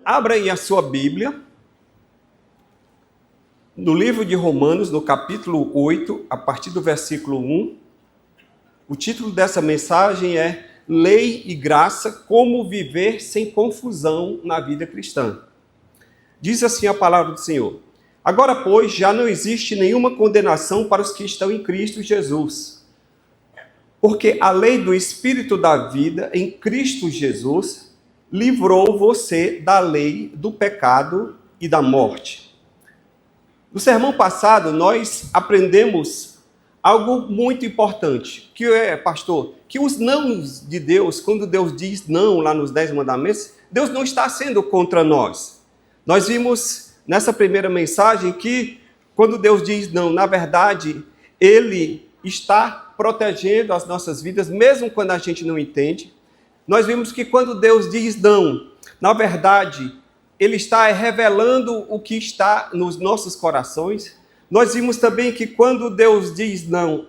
Abra aí a sua Bíblia, no livro de Romanos, no capítulo 8, a partir do versículo 1. O título dessa mensagem é Lei e Graça, como viver sem confusão na vida cristã. Diz assim a palavra do Senhor: Agora, pois, já não existe nenhuma condenação para os que estão em Cristo Jesus. Porque a lei do Espírito da vida em Cristo Jesus livrou você da lei do pecado e da morte. No sermão passado, nós aprendemos algo muito importante, que é, pastor, que os nãos de Deus, quando Deus diz não lá nos 10 mandamentos, Deus não está sendo contra nós. Nós vimos nessa primeira mensagem que quando Deus diz não, na verdade, Ele está protegendo as nossas vidas, mesmo quando a gente não entende. Nós vimos que quando Deus diz não, na verdade, Ele está revelando o que está nos nossos corações. Nós vimos também que quando Deus diz não,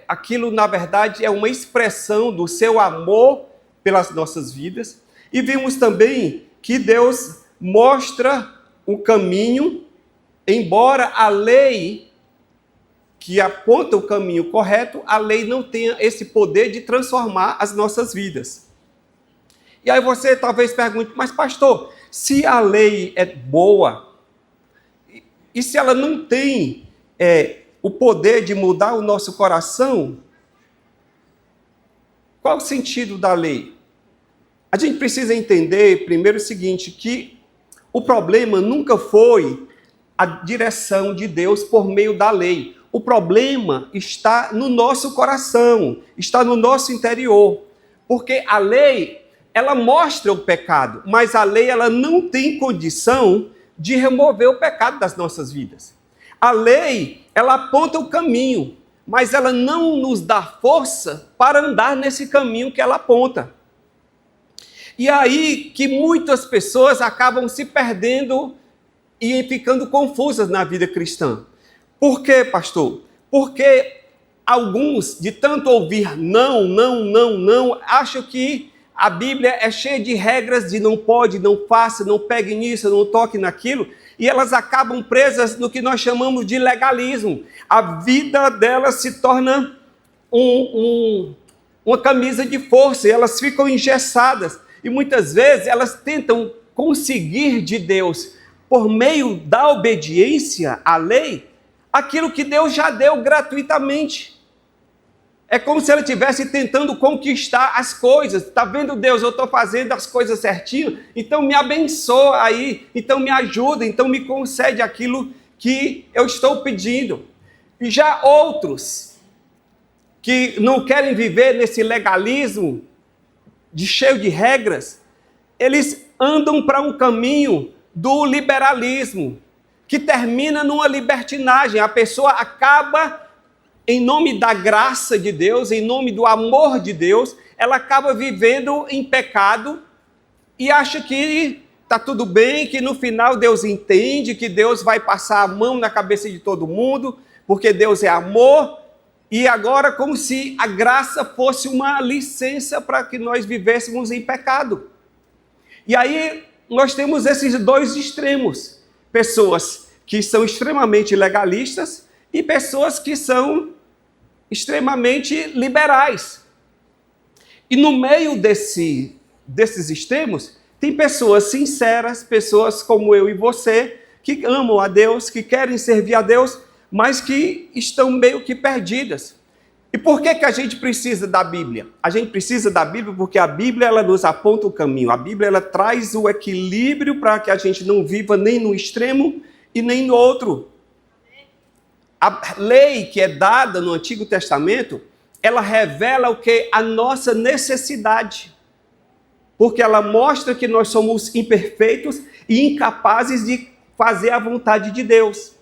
aquilo na verdade é uma expressão do seu amor pelas nossas vidas. E vimos também que Deus mostra o caminho, embora a lei que aponta o caminho correto, a lei não tenha esse poder de transformar as nossas vidas. E aí você talvez pergunte, mas pastor, se a lei é boa, e se ela não tem o poder de mudar o nosso coração, qual o sentido da lei? A gente precisa entender primeiro o seguinte, que o problema nunca foi a direção de Deus por meio da lei. O problema está no nosso coração, está no nosso interior. Porque a lei, ela mostra o pecado, mas a lei ela não tem condição de remover o pecado das nossas vidas. A lei, ela aponta o caminho, mas ela não nos dá força para andar nesse caminho que ela aponta. E aí que muitas pessoas acabam se perdendo e ficando confusas na vida cristã. Por quê, pastor? Porque alguns, de tanto ouvir não, acham que a Bíblia é cheia de regras de não pode, não faça, não pegue nisso, não toque naquilo, e elas acabam presas no que nós chamamos de legalismo. A vida delas se torna uma camisa de força, e elas ficam engessadas. E muitas vezes elas tentam conseguir de Deus, por meio da obediência à lei, aquilo que Deus já deu gratuitamente. É como se ela estivesse tentando conquistar as coisas. Está vendo, Deus, eu estou fazendo as coisas certinho, então me abençoa aí, então me ajuda, então me concede aquilo que eu estou pedindo. E já outros que não querem viver nesse legalismo cheio de regras, eles andam para um caminho do liberalismo, que termina numa libertinagem. A pessoa acaba, em nome da graça de Deus, em nome do amor de Deus, ela acaba vivendo em pecado e acha que está tudo bem, que no final Deus entende, que Deus vai passar a mão na cabeça de todo mundo, porque Deus é amor, e agora como se a graça fosse uma licença para que nós vivêssemos em pecado. E aí nós temos esses dois extremos, pessoas que são extremamente legalistas e pessoas que são extremamente liberais. E no meio desses extremos, tem pessoas sinceras, pessoas como eu e você, que amam a Deus, que querem servir a Deus, mas que estão meio que perdidas. E por que a gente precisa da Bíblia? A gente precisa da Bíblia porque a Bíblia ela nos aponta o caminho. A Bíblia ela traz o equilíbrio para que a gente não viva nem no extremo e nem no outro. A lei que é dada no Antigo Testamento, ela revela o que? A nossa necessidade. Porque ela mostra que nós somos imperfeitos e incapazes de fazer a vontade de Deus.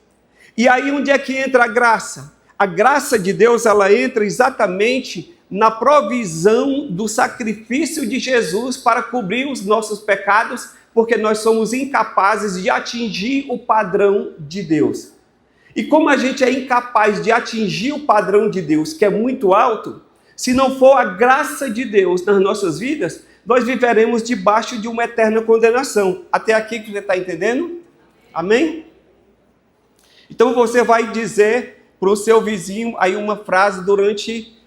E aí onde é que entra a graça? A graça de Deus, ela entra exatamente na provisão do sacrifício de Jesus para cobrir os nossos pecados, porque nós somos incapazes de atingir o padrão de Deus. E como a gente é incapaz de atingir o padrão de Deus, que é muito alto, se não for a graça de Deus nas nossas vidas, nós viveremos debaixo de uma eterna condenação. Até aqui que você está entendendo? Amém? Então você vai dizer para o seu vizinho aí uma frase durante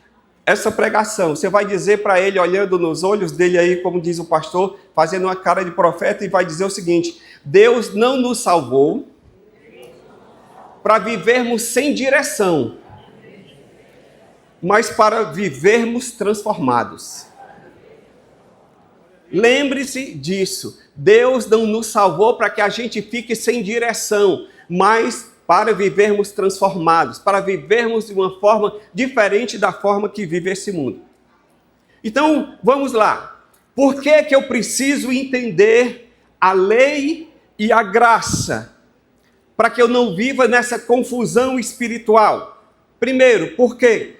essa pregação. Você vai dizer para ele, olhando nos olhos dele aí, como diz o pastor, fazendo uma cara de profeta, e vai dizer o seguinte: Deus não nos salvou para vivermos sem direção, mas para vivermos transformados. Lembre-se disso. Deus não nos salvou para que a gente fique sem direção, mas para vivermos transformados, para vivermos de uma forma diferente da forma que vive esse mundo. Então, vamos lá. Por que que eu preciso entender a lei e a graça? Para que eu não viva nessa confusão espiritual. Primeiro, por quê?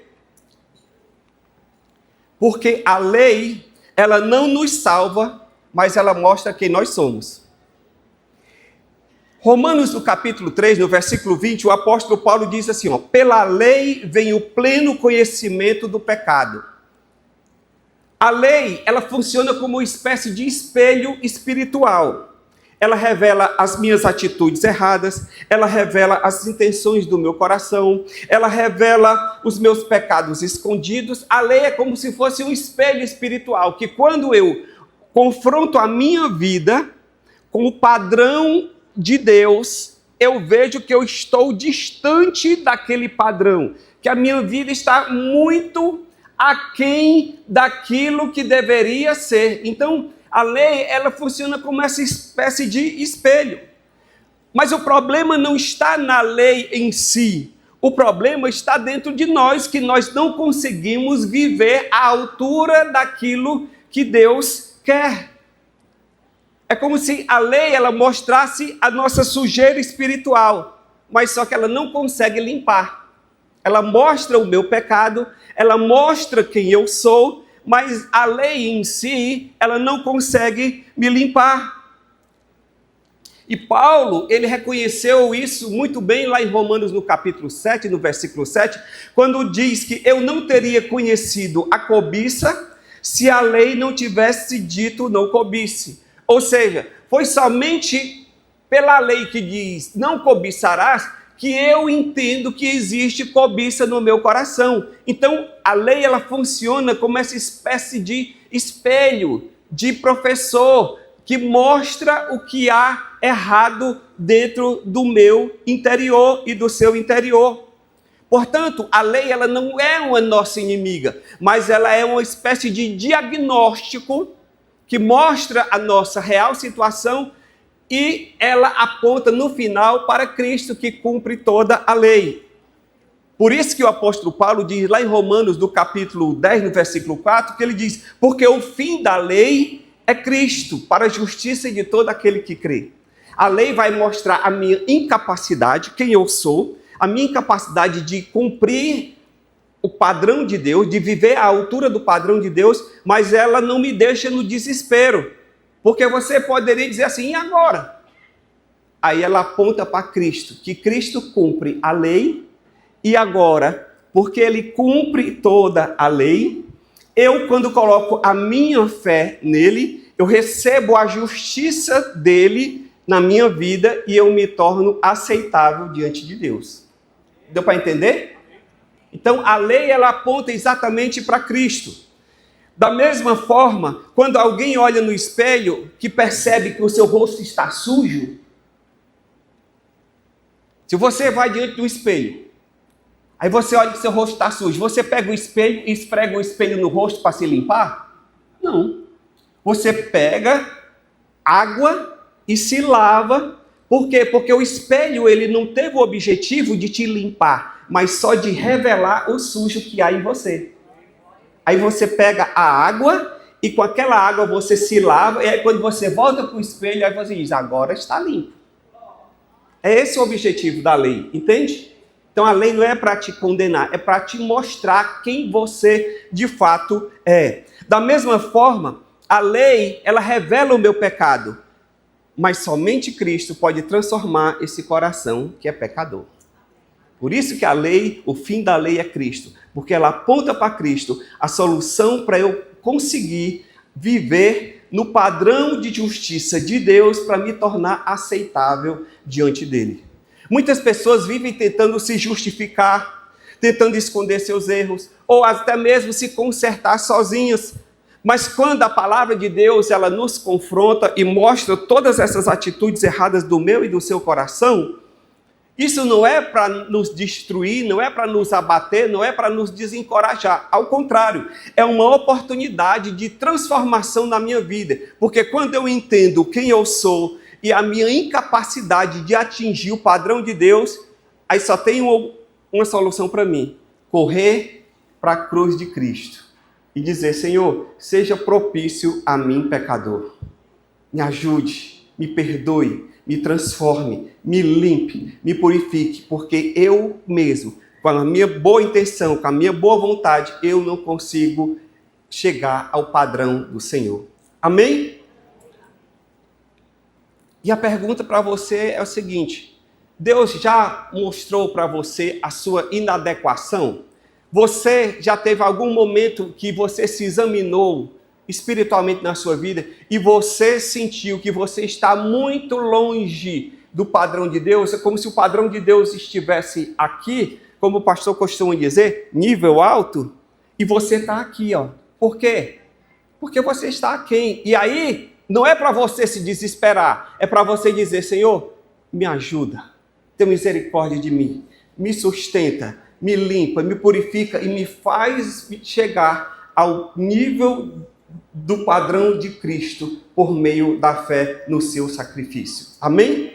Porque a lei, ela não nos salva, mas ela mostra quem nós somos. Romanos, no capítulo 3, no versículo 20, o apóstolo Paulo diz assim, ó: pela lei vem o pleno conhecimento do pecado. A lei, ela funciona como uma espécie de espelho espiritual. Ela revela as minhas atitudes erradas, ela revela as intenções do meu coração, ela revela os meus pecados escondidos. A lei é como se fosse um espelho espiritual, que quando eu confronto a minha vida com o padrão de Deus, eu vejo que eu estou distante daquele padrão, que a minha vida está muito aquém daquilo que deveria ser. Então, a lei, ela funciona como essa espécie de espelho. Mas o problema não está na lei em si. O problema está dentro de nós, que nós não conseguimos viver à altura daquilo que Deus quer. É como se a lei, ela mostrasse a nossa sujeira espiritual, mas só que ela não consegue limpar. Ela mostra o meu pecado, ela mostra quem eu sou, mas a lei em si, ela não consegue me limpar. E Paulo, ele reconheceu isso muito bem lá em Romanos, no capítulo 7, no versículo 7, quando diz que eu não teria conhecido a cobiça se a lei não tivesse dito não cobice. Ou seja, foi somente pela lei que diz não cobiçarás que eu entendo que existe cobiça no meu coração. Então, a lei, ela funciona como essa espécie de espelho, de professor, que mostra o que há errado dentro do meu interior e do seu interior. Portanto, a lei, ela não é uma nossa inimiga, mas ela é uma espécie de diagnóstico que mostra a nossa real situação, e ela aponta no final para Cristo, que cumpre toda a lei. Por isso que o apóstolo Paulo diz lá em Romanos, no capítulo 10, no versículo 4, que ele diz: porque o fim da lei é Cristo, para a justiça de todo aquele que crê. A lei vai mostrar a minha incapacidade, quem eu sou, a minha incapacidade de cumprir o padrão de Deus, de viver à altura do padrão de Deus, mas ela não me deixa no desespero. Porque você poderia dizer assim: e agora? Aí ela aponta para Cristo, que Cristo cumpre a lei, e agora, porque Ele cumpre toda a lei, eu, quando coloco a minha fé nele, eu recebo a justiça dele na minha vida e eu me torno aceitável diante de Deus. Deu para entender? Então, a lei, ela aponta exatamente para Cristo. Da mesma forma, quando alguém olha no espelho, que percebe que o seu rosto está sujo, se você vai diante do espelho, aí você olha que seu rosto está sujo, você pega o espelho e esfrega o espelho no rosto para se limpar? Não. Você pega água e se lava. Por quê? Porque o espelho, ele não teve o objetivo de te limpar, mas só de revelar o sujo que há em você. Aí você pega a água e com aquela água você se lava, e aí quando você volta para o espelho, aí você diz: agora está limpo. É esse o objetivo da lei, entende? Então a lei não é para te condenar, é para te mostrar quem você de fato é. Da mesma forma, a lei, ela revela o meu pecado, mas somente Cristo pode transformar esse coração que é pecador. Por isso que a lei, o fim da lei é Cristo, porque ela aponta para Cristo a solução para eu conseguir viver no padrão de justiça de Deus para me tornar aceitável diante dele. Muitas pessoas vivem tentando se justificar, tentando esconder seus erros, ou até mesmo se consertar sozinhas. Mas quando a palavra de Deus ela nos confronta e mostra todas essas atitudes erradas do meu e do seu coração, isso não é para nos destruir, não é para nos abater, não é para nos desencorajar. Ao contrário, é uma oportunidade de transformação na minha vida. Porque quando eu entendo quem eu sou e a minha incapacidade de atingir o padrão de Deus, aí só tem uma solução para mim: correr para a cruz de Cristo e dizer: Senhor, seja propício a mim, pecador. Me ajude, me perdoe, me transforme, me limpe, me purifique, porque eu mesmo, com a minha boa intenção, com a minha boa vontade, eu não consigo chegar ao padrão do Senhor. Amém? E a pergunta para você é o seguinte: Deus já mostrou para você a sua inadequação? Você já teve algum momento que você se examinou espiritualmente na sua vida e você sentiu que você está muito longe do padrão de Deus? É como se o padrão de Deus estivesse aqui, como o pastor costuma dizer, nível alto, e você está aqui, ó. Por quê? Porque você está aquém. E aí, não é para você se desesperar, é para você dizer: Senhor, me ajuda, tenha misericórdia de mim, me sustenta, me limpa, me purifica e me faz chegar ao nível do padrão de Cristo por meio da fé no seu sacrifício. Amém?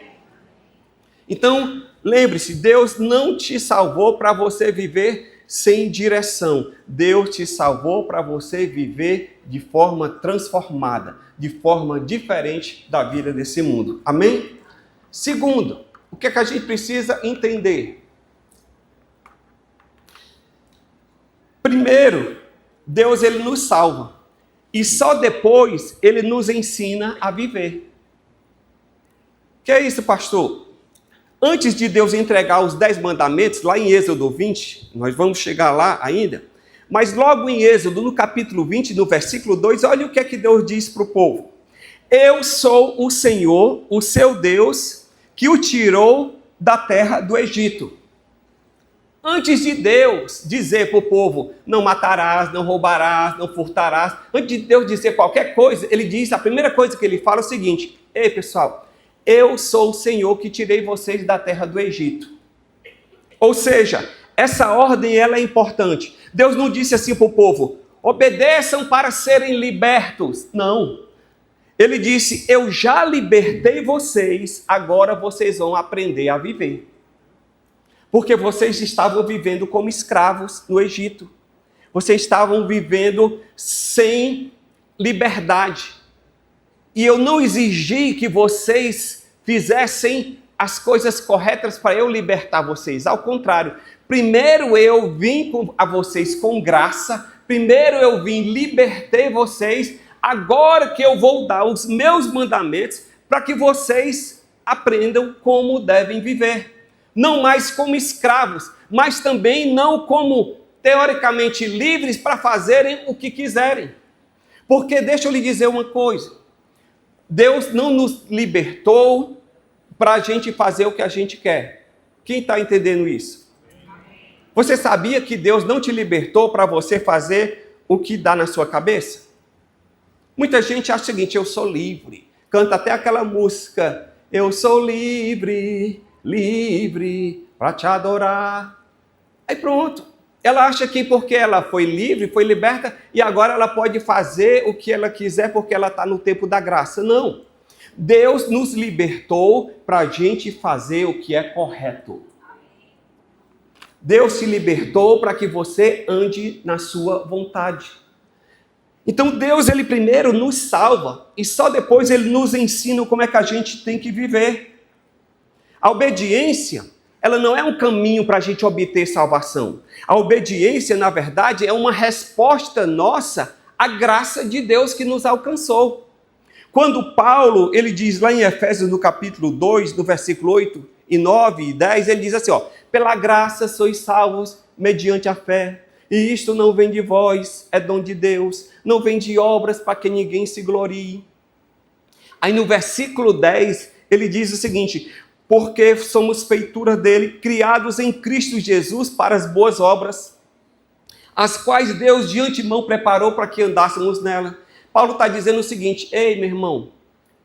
Então, lembre-se, Deus não te salvou para você viver sem direção. Deus te salvou para você viver de forma transformada, de forma diferente da vida desse mundo. Amém? Segundo, o que é que a gente precisa entender? Primeiro, Deus ele nos salva. E só depois ele nos ensina a viver. Que é isso, pastor? Antes de Deus entregar os 10 mandamentos, lá em Êxodo 20, nós vamos chegar lá ainda, mas logo em Êxodo, no capítulo 20, no versículo 2, olha o que é que Deus diz para o povo. Eu sou o Senhor, o seu Deus, que o tirou da terra do Egito. Antes de Deus dizer para o povo: não matarás, não roubarás, não furtarás, antes de Deus dizer qualquer coisa, ele diz, a primeira coisa que ele fala é o seguinte: ei pessoal, eu sou o Senhor que tirei vocês da terra do Egito. Ou seja, essa ordem ela é importante. Deus não disse assim para o povo: obedeçam para serem libertos. Não. Ele disse: eu já libertei vocês, agora vocês vão aprender a viver. Porque vocês estavam vivendo como escravos no Egito. Vocês estavam vivendo sem liberdade. E eu não exigi que vocês fizessem as coisas corretas para eu libertar vocês. Ao contrário, primeiro eu vim a vocês com graça, primeiro eu vim, libertei vocês, agora que eu vou dar os meus mandamentos para que vocês aprendam como devem viver. Não mais como escravos, mas também não como teoricamente livres para fazerem o que quiserem. Porque deixa eu lhe dizer uma coisa, Deus não nos libertou para a gente fazer o que a gente quer. Quem está entendendo isso? Você sabia que Deus não te libertou para você fazer o que dá na sua cabeça? Muita gente acha o seguinte: eu sou livre. Canta até aquela música: eu sou livre, livre para te adorar. Aí pronto. Ela acha que porque ela foi livre, foi liberta, e agora ela pode fazer o que ela quiser porque ela está no tempo da graça. Não. Deus nos libertou para a gente fazer o que é correto. Deus se libertou para que você ande na sua vontade. Então Deus, ele primeiro nos salva e só depois ele nos ensina como é que a gente tem que viver. A obediência, ela não é um caminho para a gente obter salvação. A obediência, na verdade, é uma resposta nossa à graça de Deus que nos alcançou. Quando Paulo, ele diz lá em Efésios, no capítulo 2, no versículo 8 e 9 e 10, ele diz assim, ó: pela graça sois salvos mediante a fé. E isto não vem de vós, é dom de Deus, não vem de obras para que ninguém se glorie. Aí no versículo 10, ele diz o seguinte: porque somos feitura dele, criados em Cristo Jesus para as boas obras, as quais Deus de antemão preparou para que andássemos nela. Paulo está dizendo o seguinte: ei, meu irmão,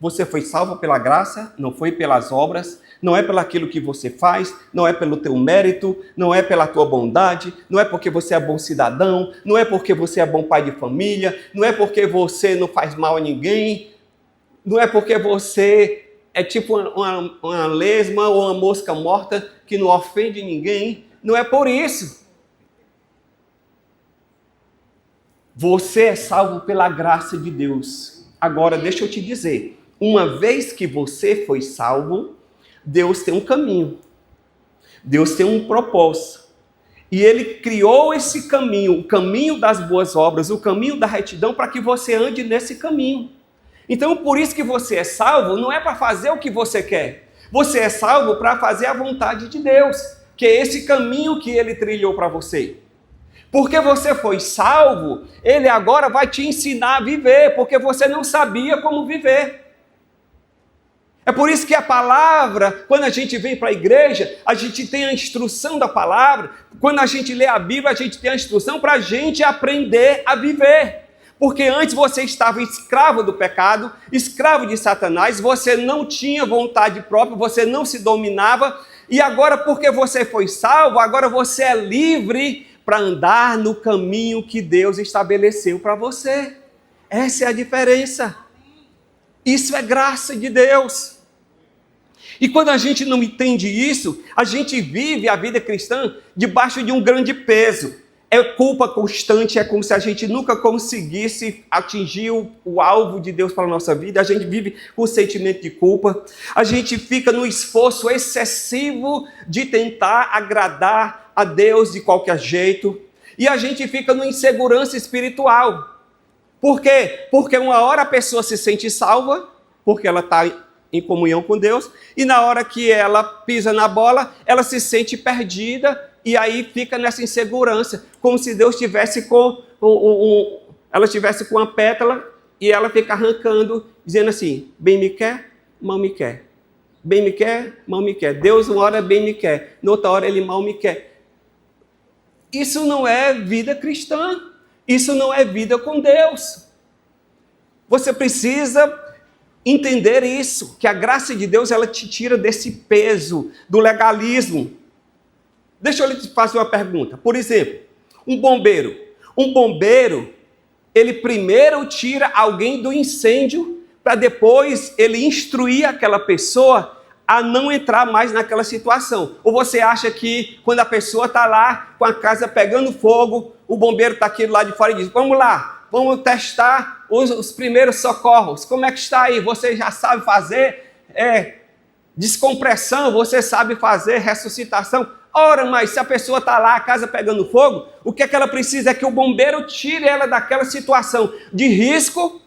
você foi salvo pela graça, não foi pelas obras, não é pelo aquilo que você faz, não é pelo teu mérito, não é pela tua bondade, não é porque você é bom cidadão, não é porque você é bom pai de família, não é porque você não faz mal a ninguém, não é porque você é tipo uma lesma ou uma mosca morta que não ofende ninguém, não é por isso. Você é salvo pela graça de Deus. Agora, deixa eu te dizer, uma vez que você foi salvo, Deus tem um caminho, Deus tem um propósito, e Ele criou esse caminho, o caminho das boas obras, o caminho da retidão, para que você ande nesse caminho. Então, por isso que você é salvo, não é para fazer o que você quer, você é salvo para fazer a vontade de Deus, que é esse caminho que Ele trilhou para você. Porque você foi salvo, Ele agora vai te ensinar a viver, porque você não sabia como viver. É por isso que a palavra, quando a gente vem para a igreja, a gente tem a instrução da palavra. Quando a gente lê a Bíblia, a gente tem a instrução para a gente aprender a viver. Porque antes você estava escravo do pecado, escravo de Satanás, você não tinha vontade própria, você não se dominava. E agora, porque você foi salvo, agora você é livre para andar no caminho que Deus estabeleceu para você. Essa é a diferença. Isso é graça de Deus. E quando a gente não entende isso, a gente vive a vida cristã debaixo de um grande peso. É culpa constante, é como se a gente nunca conseguisse atingir o alvo de Deus para a nossa vida. A gente vive com o sentimento de culpa. A gente fica no esforço excessivo de tentar agradar a Deus de qualquer jeito. E a gente fica numa insegurança espiritual. Por quê? Porque uma hora a pessoa se sente salva, porque ela está em comunhão com Deus, e na hora que ela pisa na bola, ela se sente perdida, e aí fica nessa insegurança, como se Deus tivesse ela tivesse com uma pétala, e ela fica arrancando, dizendo assim: bem me quer, mal me quer. Bem me quer, mal me quer. Deus uma hora bem me quer, noutra hora Ele mal me quer. Isso não é vida cristã, isso não é vida com Deus. Você precisa entender isso, que a graça de Deus, ela te tira desse peso do legalismo. Deixa eu lhe fazer uma pergunta. Por exemplo, um bombeiro, ele primeiro tira alguém do incêndio, para depois ele instruir aquela pessoa a não entrar mais naquela situação. Ou você acha que quando a pessoa está lá com a casa pegando fogo, o bombeiro está aqui do lado de fora e diz: vamos lá, vamos testar os primeiros socorros. Como é que está aí? Você já sabe fazer descompressão, você sabe fazer ressuscitação. Ora, mas se a pessoa está lá, a casa pegando fogo, o que é que ela precisa? É que o bombeiro tire ela daquela situação de risco.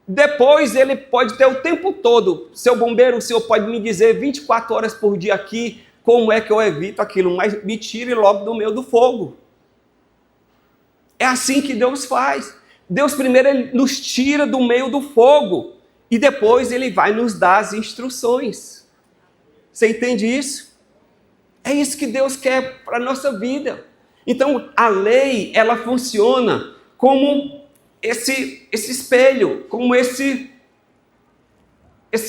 Depois ele pode ter o tempo todo. Seu bombeiro, o senhor pode me dizer 24 horas por dia aqui como é que eu evito aquilo, mas me tire logo do meio do fogo. É assim que Deus faz. Deus primeiro ele nos tira do meio do fogo e depois Ele vai nos dar as instruções. Você entende isso? É isso que Deus quer para a nossa vida. Então, a lei, ela funciona como esse espelho, como esse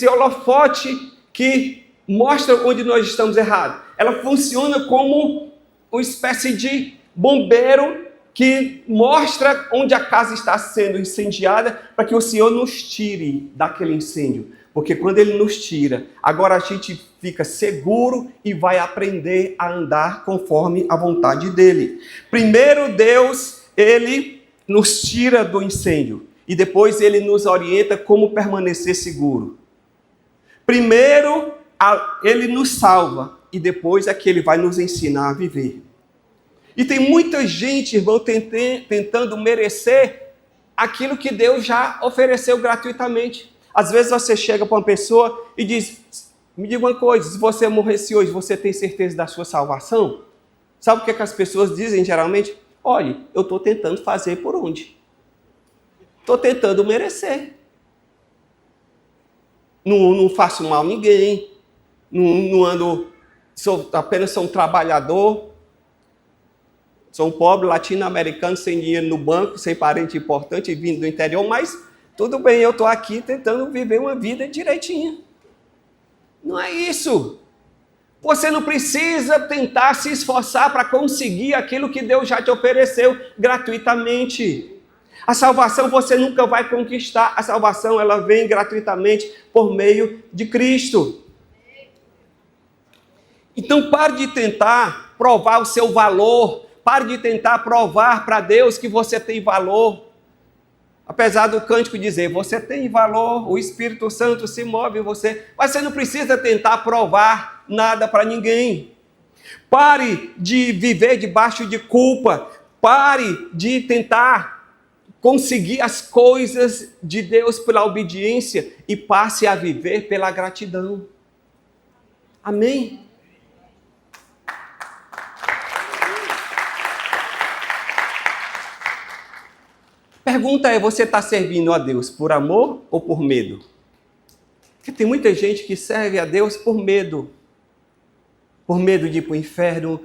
holofote que mostra onde nós estamos errados. Ela funciona como uma espécie de bombeiro que mostra onde a casa está sendo incendiada, para que o Senhor nos tire daquele incêndio. Porque quando Ele nos tira, agora a gente fica seguro e vai aprender a andar conforme a vontade dEle. Primeiro Deus, Ele nos tira do incêndio e depois Ele nos orienta como permanecer seguro. Primeiro Ele nos salva e depois é que Ele vai nos ensinar a viver. E tem muita gente, irmão, tentando merecer aquilo que Deus já ofereceu gratuitamente. Às vezes você chega para uma pessoa e diz: me diga uma coisa, se você morresse hoje, você tem certeza da sua salvação? Sabe o que as pessoas dizem geralmente? olha, eu estou tentando fazer por onde? Estou tentando merecer. Não faço mal a ninguém, não ando, apenas sou um trabalhador, sou um pobre latino-americano sem dinheiro no banco, sem parente importante, vindo do interior, mas tudo bem, eu estou aqui tentando viver uma vida direitinha. Não é isso. Você não precisa tentar se esforçar para conseguir aquilo que Deus já te ofereceu gratuitamente. A salvação você nunca vai conquistar. A salvação ela vem gratuitamente por meio de Cristo. Então pare de tentar provar o seu valor. Pare de tentar provar para Deus que você tem valor. Apesar do cântico dizer, você tem valor, o Espírito Santo se move em você. Mas você não precisa tentar provar nada para ninguém. Pare de viver debaixo de culpa. Pare de tentar conseguir as coisas de Deus pela obediência e passe a viver pela gratidão. Amém? Pergunta é, você está servindo a Deus por amor ou por medo? Porque tem muita gente que serve a Deus por medo. Por medo de ir para o inferno,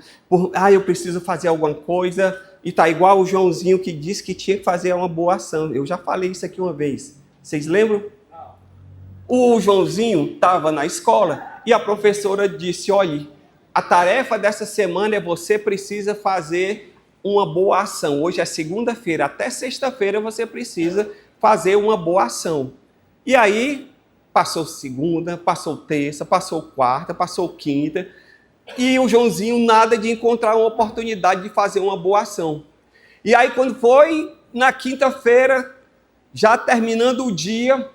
eu preciso fazer alguma coisa, e está igual o Joãozinho que disse que tinha que fazer uma boa ação. Eu já falei isso aqui uma vez. Vocês lembram? O Joãozinho estava na escola e a professora disse, olha, a tarefa dessa semana é você precisa fazer uma boa ação. Hoje é segunda-feira, até sexta-feira você precisa fazer uma boa ação. E aí, passou segunda, passou terça, passou quarta, passou quinta, e o Joãozinho nada de encontrar uma oportunidade de fazer uma boa ação. E aí quando foi na quinta-feira, já terminando o dia,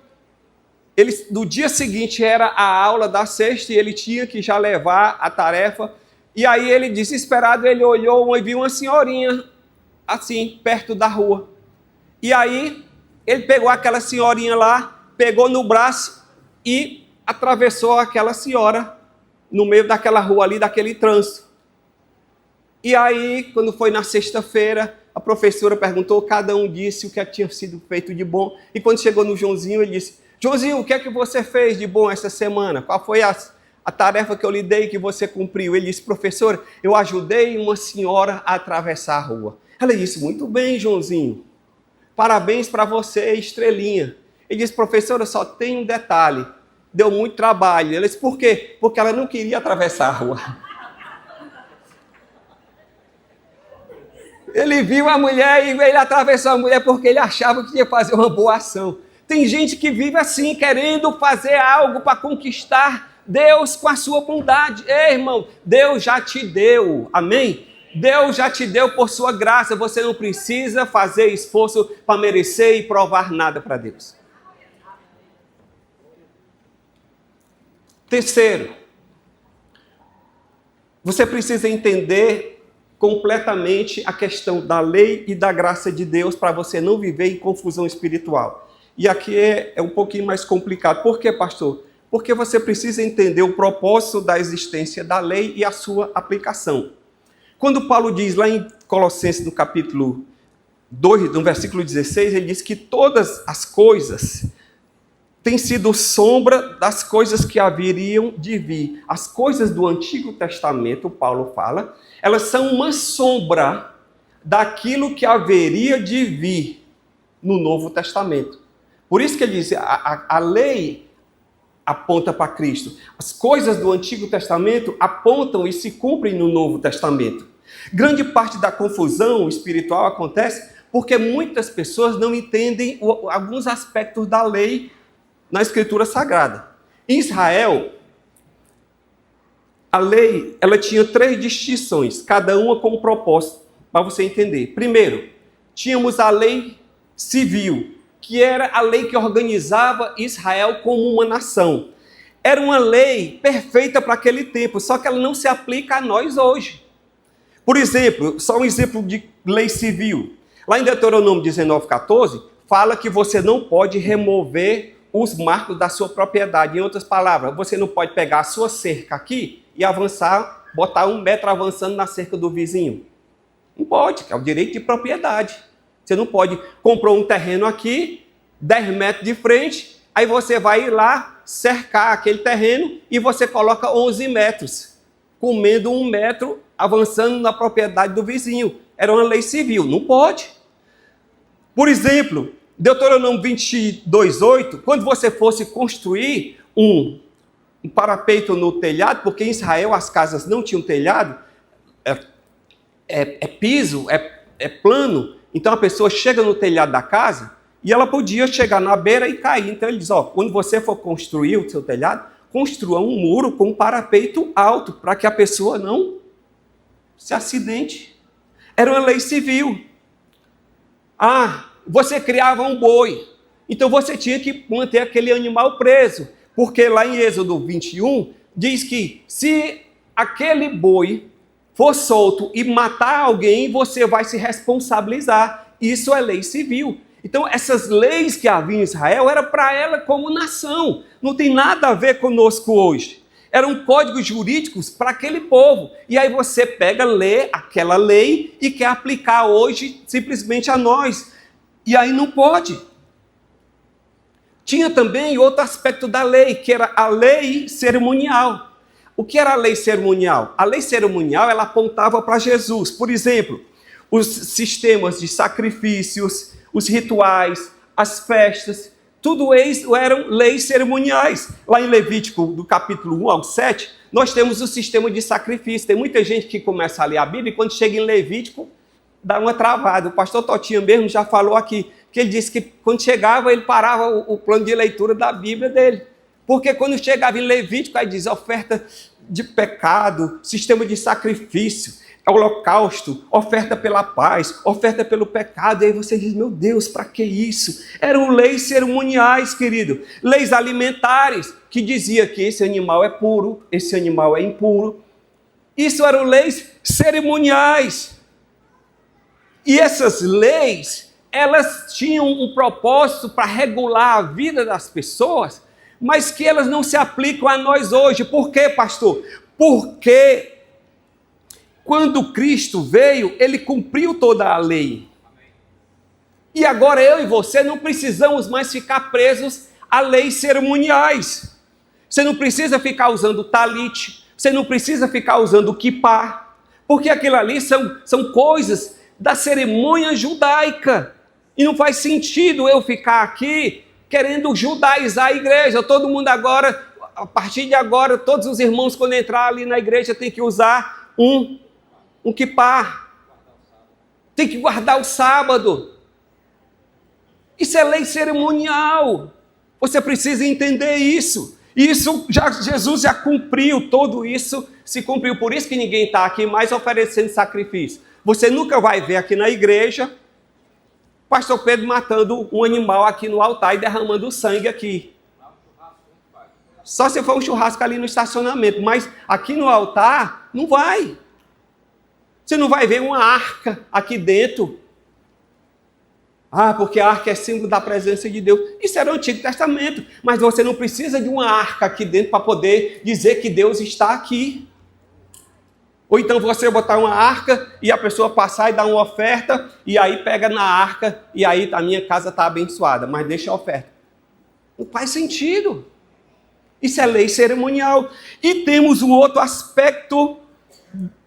no dia seguinte era a aula da sexta e ele tinha que já levar a tarefa. E aí ele, desesperado, ele olhou e viu uma senhorinha assim, perto da rua. E aí ele pegou aquela senhorinha lá, pegou no braço e atravessou aquela senhora no meio daquela rua ali, daquele trânsito. E aí, quando foi na sexta-feira, a professora perguntou, cada um disse o que tinha sido feito de bom. E quando chegou no Joãozinho, ele disse, Joãozinho, o que é que você fez de bom essa semana? Qual foi a tarefa que eu lhe dei que você cumpriu? Ele disse, professora, eu ajudei uma senhora a atravessar a rua. Ela disse, muito bem, Joãozinho. Parabéns para você, estrelinha. Ele disse, professora, só tem um detalhe. Deu muito trabalho. Ela disse, por quê? Porque ela não queria atravessar a rua. Ele viu a mulher e ele atravessou a mulher porque ele achava que ia fazer uma boa ação. Tem gente que vive assim, querendo fazer algo para conquistar Deus com a sua bondade. Ei, irmão, Deus já te deu. Amém? Deus já te deu por sua graça. Você não precisa fazer esforço para merecer e provar nada para Deus. Terceiro, você precisa entender completamente a questão da lei e da graça de Deus para você não viver em confusão espiritual. E aqui é um pouquinho mais complicado. Por quê, pastor? Porque você precisa entender o propósito da existência da lei e a sua aplicação. Quando Paulo diz lá em Colossenses, no capítulo 2, no versículo 16, ele diz que todas as coisas têm sido sombra das coisas que haveriam de vir. As coisas do Antigo Testamento, Paulo fala, elas são uma sombra daquilo que haveria de vir no Novo Testamento. Por isso que ele diz, a lei aponta para Cristo. As coisas do Antigo Testamento apontam e se cumprem no Novo Testamento. Grande parte da confusão espiritual acontece porque muitas pessoas não entendem alguns aspectos da lei na Escritura Sagrada. Em Israel, a lei ela tinha 3 distinções, cada uma com um propósito, para você entender. Primeiro, tínhamos a lei civil, que era a lei que organizava Israel como uma nação. Era uma lei perfeita para aquele tempo, só que ela não se aplica a nós hoje. Por exemplo, só um exemplo de lei civil. Lá em Deuteronômio 19:14, fala que você não pode remover os marcos da sua propriedade. Em outras palavras, você não pode pegar a sua cerca aqui e avançar, botar 1 metro avançando na cerca do vizinho. Não pode, que é o direito de propriedade. Você não pode, comprou um terreno aqui, 10 metros de frente, aí você vai lá cercar aquele terreno e você coloca 11 metros, comendo 1 metro, avançando na propriedade do vizinho. Era uma lei civil, não pode. Por exemplo, Deuteronômio 22:8, quando você fosse construir um parapeito no telhado, porque em Israel as casas não tinham telhado, piso, é plano, então a pessoa chega no telhado da casa e ela podia chegar na beira e cair. Então ele diz, quando você for construir o seu telhado, construa um muro com um parapeito alto, para que a pessoa não se acidente. Era uma lei civil. Você criava um boi, então você tinha que manter aquele animal preso, porque lá em Êxodo 21, diz que se aquele boi for solto e matar alguém, você vai se responsabilizar. Isso é lei civil. Então, essas leis que havia em Israel, era para ela como nação. Não tem nada a ver conosco hoje. Eram códigos jurídicos para aquele povo. E aí você pega, lê aquela lei e quer aplicar hoje simplesmente a nós. E aí não pode. Tinha também outro aspecto da lei, que era a lei cerimonial. O que era a lei cerimonial? A lei cerimonial, ela apontava para Jesus. Por exemplo, os sistemas de sacrifícios, os rituais, as festas, tudo isso eram leis cerimoniais. Lá em Levítico, do capítulo 1 ao 7, nós temos o sistema de sacrifício. Tem muita gente que começa a ler a Bíblia e quando chega em Levítico, dá uma travada. O pastor Totinha mesmo já falou aqui, que ele disse que quando chegava, ele parava o plano de leitura da Bíblia dele. Porque quando chegava em Levítico, aí diz oferta de pecado, sistema de sacrifício, holocausto, oferta pela paz, oferta pelo pecado. E aí você diz, meu Deus, para que isso? Eram leis cerimoniais, querido. Leis alimentares, que dizia que esse animal é puro, esse animal é impuro. Isso eram leis cerimoniais. E essas leis, elas tinham um propósito para regular a vida das pessoas, mas que elas não se aplicam a nós hoje. Por quê, pastor? Porque quando Cristo veio, ele cumpriu toda a lei. E agora eu e você não precisamos mais ficar presos a leis cerimoniais. Você não precisa ficar usando talite, você não precisa ficar usando kippah, porque aquilo ali são coisas da cerimônia judaica. E não faz sentido eu ficar aqui querendo judaizar a igreja. Todo mundo agora, a partir de agora, todos os irmãos, quando entrar ali na igreja, tem que usar um kippah. Tem que guardar o sábado. Isso é lei cerimonial. Você precisa entender isso. Isso, Jesus já cumpriu, tudo isso se cumpriu. Por isso que ninguém está aqui mais oferecendo sacrifício. Você nunca vai ver aqui na igreja pastor Pedro matando um animal aqui no altar e derramando sangue aqui. Só se for um churrasco ali no estacionamento, mas aqui no altar, não vai. Você não vai ver uma arca aqui dentro. Porque a arca é símbolo da presença de Deus. Isso era o Antigo Testamento, mas você não precisa de uma arca aqui dentro para poder dizer que Deus está aqui. Ou então você botar uma arca e a pessoa passar e dar uma oferta, e aí pega na arca, e aí a minha casa está abençoada, mas deixa a oferta. Não faz sentido. Isso é lei cerimonial. E temos um outro aspecto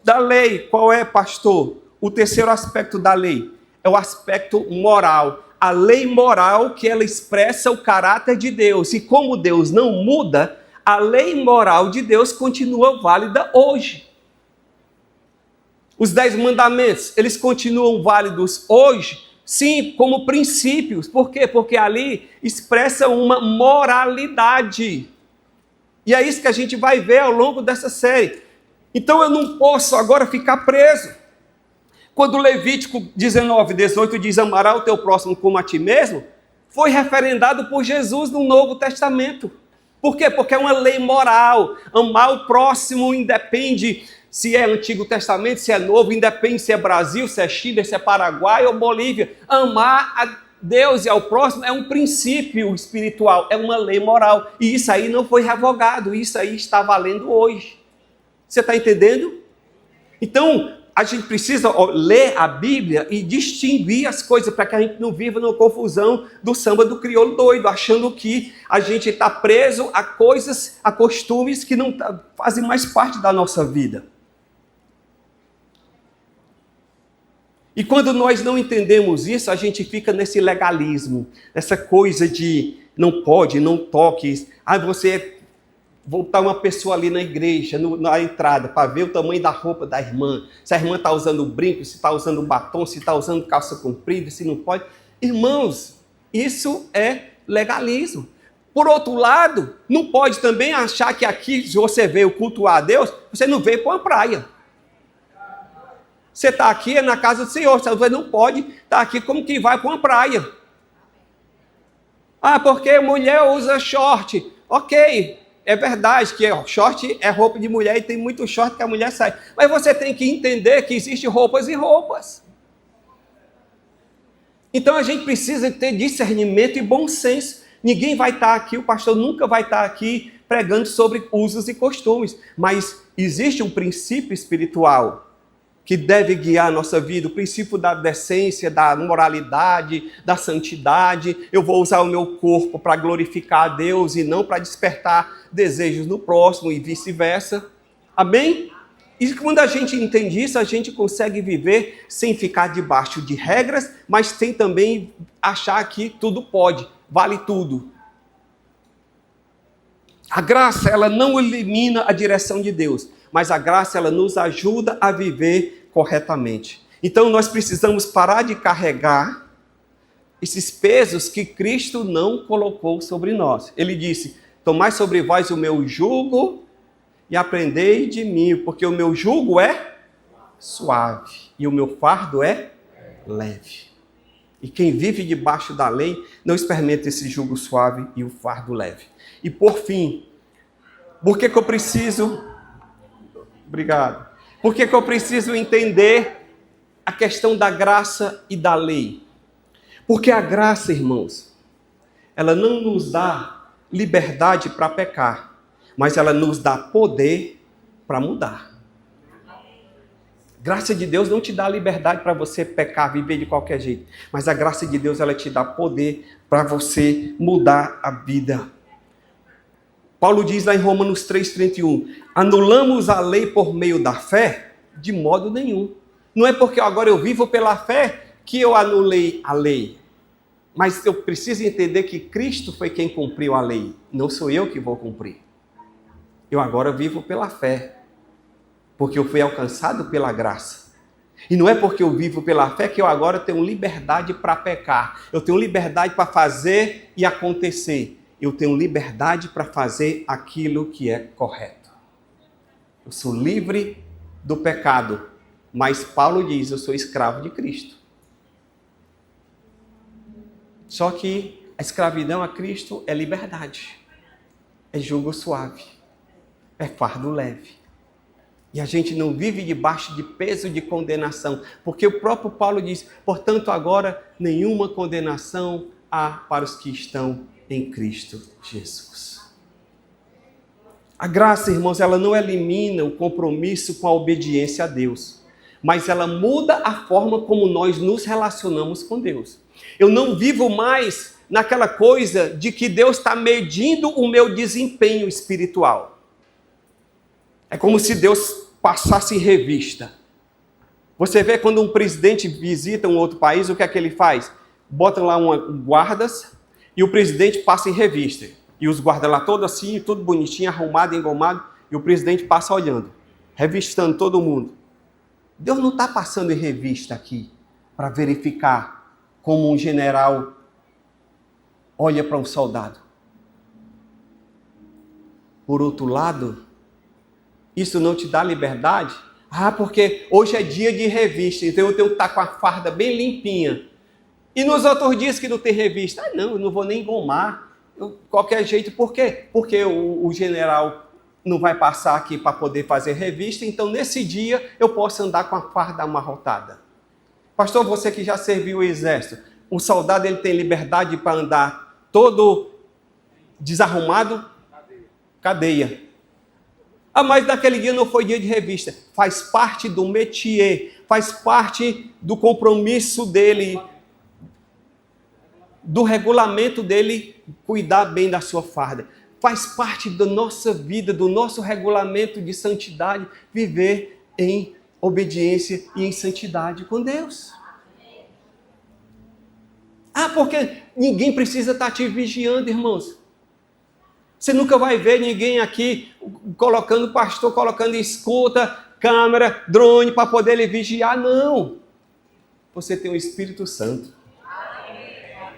da lei. Qual é, pastor? O terceiro aspecto da lei é o aspecto moral. A lei moral, que ela expressa o caráter de Deus. E como Deus não muda, a lei moral de Deus continua válida hoje. Os 10 mandamentos, eles continuam válidos hoje? Sim, como princípios. Por quê? Porque ali expressa uma moralidade. E é isso que a gente vai ver ao longo dessa série. Então eu não posso agora ficar preso. Quando Levítico 19:18 diz amará o teu próximo como a ti mesmo, foi referendado por Jesus no Novo Testamento. Por quê? Porque é uma lei moral. Amar o próximo independe se é Antigo Testamento, se é Novo, independe se é Brasil, se é Chile, se é Paraguai ou Bolívia. Amar a Deus e ao próximo é um princípio espiritual, é uma lei moral. E isso aí não foi revogado, isso aí está valendo hoje. Você está entendendo? Então, a gente precisa ler a Bíblia e distinguir as coisas para que a gente não viva na confusão do samba do crioulo doido, achando que a gente está preso a coisas, a costumes que não fazem mais parte da nossa vida. E quando nós não entendemos isso, a gente fica nesse legalismo, essa coisa de não pode, não toque. Você voltar uma pessoa ali na igreja, na entrada, para ver o tamanho da roupa da irmã. Se a irmã está usando brinco, se está usando batom, se está usando calça comprida, se não pode. Irmãos, isso é legalismo. Por outro lado, não pode também achar que aqui, se você veio cultuar a Deus, você não veio para uma praia. Você está aqui é na casa do Senhor, você não pode estar aqui como quem vai para uma praia. Porque mulher usa short. Ok, é verdade que short é roupa de mulher e tem muito short que a mulher sai. Mas você tem que entender que existem roupas e roupas. Então a gente precisa ter discernimento e bom senso. Ninguém vai estar aqui, o pastor nunca vai estar aqui pregando sobre usos e costumes. Mas existe um princípio espiritual que deve guiar a nossa vida, o princípio da decência, da moralidade, da santidade. Eu vou usar o meu corpo para glorificar a Deus e não para despertar desejos no próximo e vice-versa. Amém? E quando a gente entende isso, a gente consegue viver sem ficar debaixo de regras, mas sem também achar que tudo pode, vale tudo. A graça, ela não elimina a direção de Deus, mas a graça, ela nos ajuda a viver corretamente. Então nós precisamos parar de carregar esses pesos que Cristo não colocou sobre nós. Ele disse: tomai sobre vós o meu jugo e aprendei de mim, porque o meu jugo é suave e o meu fardo é leve. E quem vive debaixo da lei não experimenta esse jugo suave e o fardo leve. E por fim, por que eu preciso... Obrigado. Por que eu preciso entender a questão da graça e da lei? Porque a graça, irmãos, ela não nos dá liberdade para pecar, mas ela nos dá poder para mudar. Graça de Deus não te dá liberdade para você pecar, viver de qualquer jeito, mas a graça de Deus, ela te dá poder para você mudar a vida. Paulo diz lá em Romanos 3,31, anulamos a lei por meio da fé? De modo nenhum. Não é porque agora eu vivo pela fé que eu anulei a lei. Mas eu preciso entender que Cristo foi quem cumpriu a lei. Não sou eu que vou cumprir. Eu agora vivo pela fé. Porque eu fui alcançado pela graça. E não é porque eu vivo pela fé que eu agora tenho liberdade para pecar. Eu tenho liberdade para fazer e acontecer. Eu tenho liberdade para fazer aquilo que é correto. Eu sou livre do pecado, mas Paulo diz, eu sou escravo de Cristo. Só que a escravidão a Cristo é liberdade, é jugo suave, é fardo leve. E a gente não vive debaixo de peso de condenação, porque o próprio Paulo diz, portanto agora nenhuma condenação há para os que estão em Cristo Jesus. A graça, irmãos, ela não elimina o compromisso com a obediência a Deus, mas ela muda a forma como nós nos relacionamos com Deus. Eu não vivo mais naquela coisa de que Deus está medindo o meu desempenho espiritual. É como se Deus passasse em revista. Você vê quando um presidente visita um outro país, o que é que ele faz? Bota lá guardas, e o presidente passa em revista. E os guardas lá todos assim, tudo bonitinho, arrumado, engomado. E o presidente passa olhando, revistando todo mundo. Deus não está passando em revista aqui para verificar como um general olha para um soldado. Por outro lado, isso não te dá liberdade? Porque hoje é dia de revista, então eu tenho que estar com a farda bem limpinha. E nos outros dias que não tem revista? Não, eu não vou nem engomar. Qualquer jeito, por quê? Porque o general não vai passar aqui para poder fazer revista, então nesse dia eu posso andar com a farda amarrotada. Pastor, você que já serviu o exército, o soldado ele tem liberdade para andar todo desarrumado? Cadeia. Ah, mas naquele dia não foi dia de revista. Faz parte do métier, faz parte do compromisso dele, do regulamento dele, cuidar bem da sua farda. Faz parte da nossa vida, do nosso regulamento de santidade, viver em obediência e em santidade com Deus. Ah, porque ninguém precisa estar te vigiando, irmãos. Você nunca vai ver ninguém aqui colocando pastor, colocando escuta, câmera, drone para poder lhe vigiar. Não. Você tem o Espírito Santo.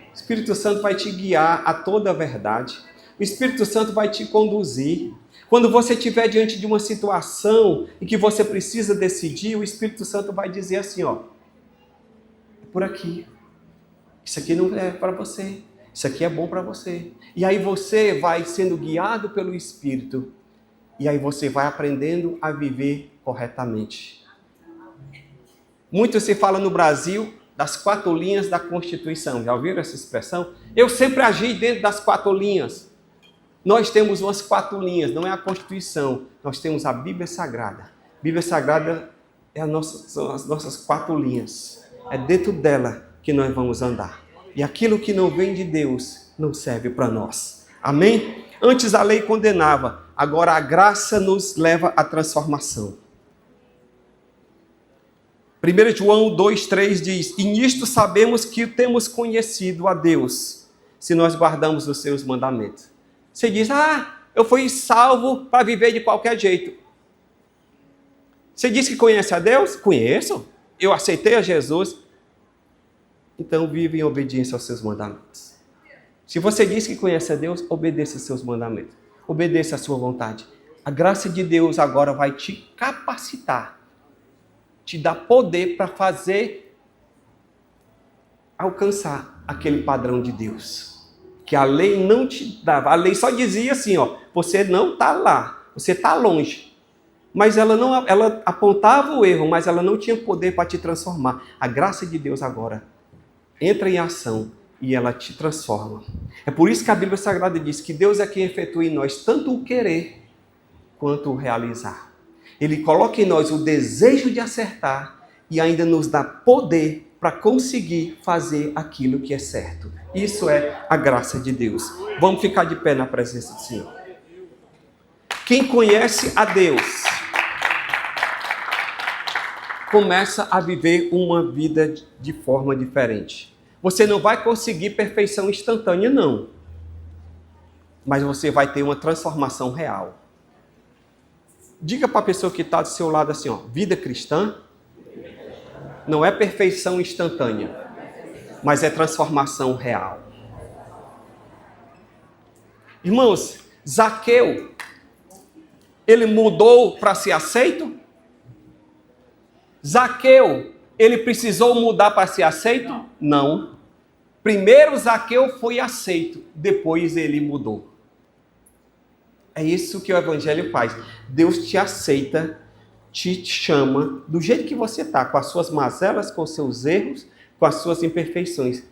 O Espírito Santo vai te guiar a toda a verdade. O Espírito Santo vai te conduzir. Quando você estiver diante de uma situação em que você precisa decidir, o Espírito Santo vai dizer assim, ó, é por aqui. Isso aqui não é para você. Isso aqui é bom para você. E aí você vai sendo guiado pelo Espírito. E aí você vai aprendendo a viver corretamente. Muito se fala no Brasil das 4 linhas da Constituição. Já ouviram essa expressão? Eu sempre agi dentro das 4 linhas. Nós temos umas 4 linhas, não é a Constituição. Nós temos a Bíblia Sagrada. A Bíblia Sagrada são as nossas 4 linhas. É dentro dela que nós vamos andar. E aquilo que não vem de Deus não serve para nós. Amém? Antes a lei condenava, agora a graça nos leva à transformação. 1 João 2,3 diz, e nisto sabemos que temos conhecido a Deus, se nós guardamos os seus mandamentos. Você diz, eu fui salvo para viver de qualquer jeito. Você diz que conhece a Deus? Conheço. Eu aceitei a Jesus. Então vive em obediência aos seus mandamentos. Se você diz que conhece a Deus, obedeça aos seus mandamentos. Obedeça à sua vontade. A graça de Deus agora vai te capacitar, te dar poder para alcançar aquele padrão de Deus. Que a lei não te dava. A lei só dizia assim, ó, você não está lá, você está longe. Mas ela apontava o erro, mas ela não tinha poder para te transformar. A graça de Deus agora entra em ação e ela te transforma. É por isso que a Bíblia Sagrada diz que Deus é quem efetua em nós tanto o querer quanto o realizar. Ele coloca em nós o desejo de acertar e ainda nos dá poder para conseguir fazer aquilo que é certo. Isso é a graça de Deus. Vamos ficar de pé na presença do Senhor. Quem conhece a Deus começa a viver uma vida de forma diferente. Você não vai conseguir perfeição instantânea, não. Mas você vai ter uma transformação real. Diga para a pessoa que está do seu lado assim, ó, vida cristã não é perfeição instantânea, mas é transformação real. Irmãos, Zaqueu, ele mudou para ser aceito? Zaqueu, ele precisou mudar para ser aceito? Não. Primeiro Zaqueu foi aceito, depois ele mudou. É isso que o Evangelho faz. Deus te aceita, te chama do jeito que você está, com as suas mazelas, com os seus erros, com as suas imperfeições.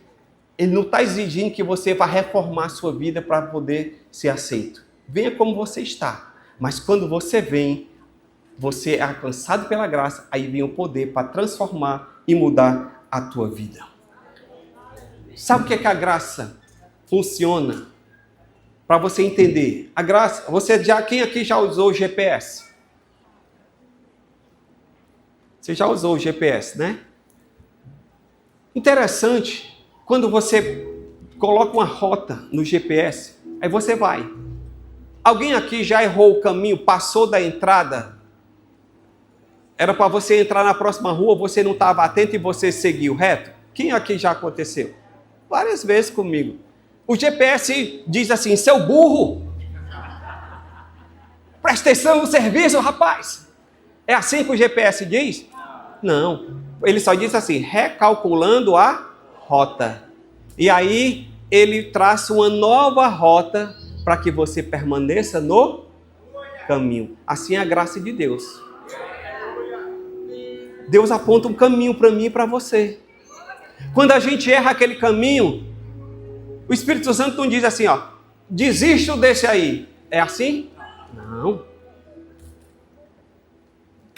Ele não está exigindo que você vá reformar a sua vida para poder ser aceito. Venha como você está. Mas quando você vem, você é alcançado pela graça, aí vem o poder para transformar e mudar a tua vida. Sabe o que é que a graça funciona? Para você entender. A graça, quem aqui já usou o GPS? Você já usou o GPS, né? Interessante, quando você coloca uma rota no GPS, aí você vai. Alguém aqui já errou o caminho, passou da entrada? Era para você entrar na próxima rua, você não estava atento e você seguiu reto? Quem aqui já aconteceu? Várias vezes comigo. O GPS diz assim, seu burro, presta atenção no serviço, rapaz. É assim que o GPS diz? Não. Ele só diz assim, recalculando a rota. E aí ele traça uma nova rota para que você permaneça no caminho. Assim é a graça de Deus. Deus aponta um caminho para mim e para você. Quando a gente erra aquele caminho, o Espírito Santo não diz assim, ó, desisto desse aí. É assim? Não.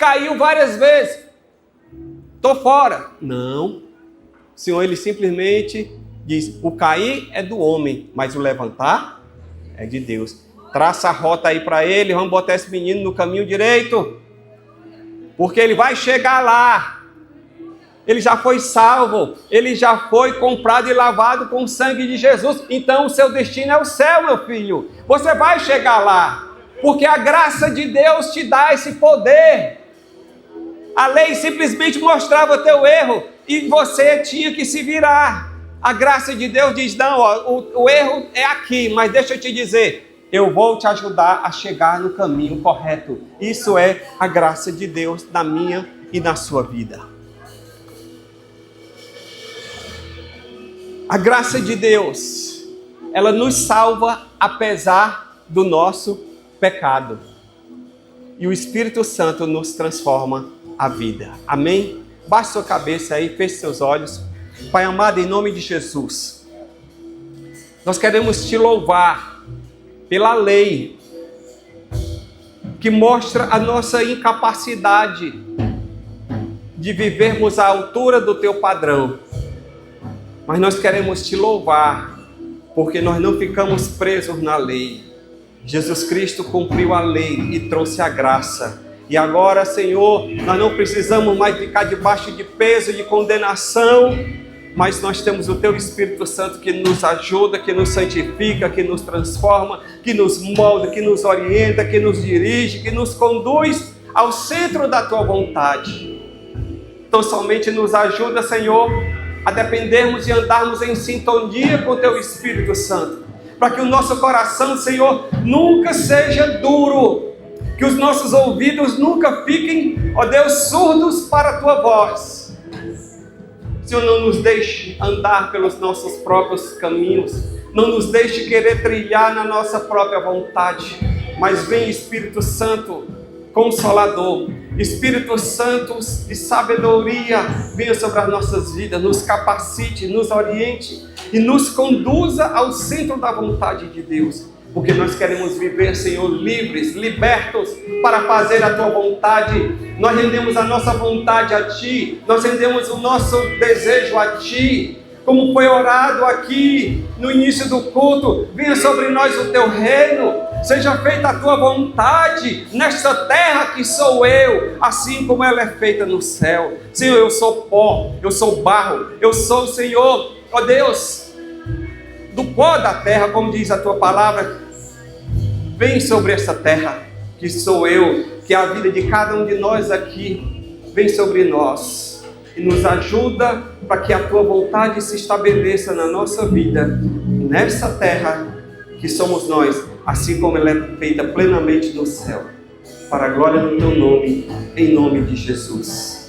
caiu várias vezes. Estou fora. Não. O Senhor, ele simplesmente diz, o cair é do homem, mas o levantar é de Deus. Traça a rota aí para ele, vamos botar esse menino no caminho direito. Porque ele vai chegar lá. Ele já foi salvo, ele já foi comprado e lavado com o sangue de Jesus. Então o seu destino é o céu, meu filho. Você vai chegar lá, porque a graça de Deus te dá esse poder. A lei simplesmente mostrava o teu erro e você tinha que se virar. A graça de Deus diz, não, ó, o erro é aqui, mas deixa eu te dizer, eu vou te ajudar a chegar no caminho correto. Isso é a graça de Deus na minha e na sua vida. A graça de Deus, ela nos salva apesar do nosso pecado. E o Espírito Santo nos transforma a vida. Amém? Baixe sua cabeça aí, feche seus olhos. Pai amado, em nome de Jesus, nós queremos te louvar pela lei que mostra a nossa incapacidade de vivermos à altura do teu padrão. Mas nós queremos te louvar, porque nós não ficamos presos na lei. Jesus Cristo cumpriu a lei e trouxe a graça. E agora, Senhor, nós não precisamos mais ficar debaixo de peso, de condenação, mas nós temos o Teu Espírito Santo que nos ajuda, que nos santifica, que nos transforma, que nos molda, que nos orienta, que nos dirige, que nos conduz ao centro da Tua vontade. Então, somente nos ajuda, Senhor, a dependermos e andarmos em sintonia com o Teu Espírito Santo, para que o nosso coração, Senhor, nunca seja duro, que os nossos ouvidos nunca fiquem, ó Deus, surdos para a Tua voz. Senhor, não nos deixe andar pelos nossos próprios caminhos, não nos deixe querer trilhar na nossa própria vontade, mas vem Espírito Santo, Consolador, Espírito Santo de sabedoria, venha sobre as nossas vidas, nos capacite, nos oriente e nos conduza ao centro da vontade de Deus, porque nós queremos viver, Senhor, livres, libertos para fazer a Tua vontade. Nós rendemos a nossa vontade a Ti, nós rendemos o nosso desejo a Ti, como foi orado aqui no início do culto, venha sobre nós o Teu reino, seja feita a Tua vontade nesta terra que sou eu, assim como ela é feita no céu. Senhor, eu sou pó, eu sou barro, eu sou, Senhor, ó Deus, do pó da terra, como diz a Tua palavra. Vem sobre essa terra que sou eu, que é a vida de cada um de nós aqui, vem sobre nós e nos ajuda para que a Tua vontade se estabeleça na nossa vida, nessa terra que somos nós, assim como ela é feita plenamente no céu, para a glória do Teu nome, em nome de Jesus.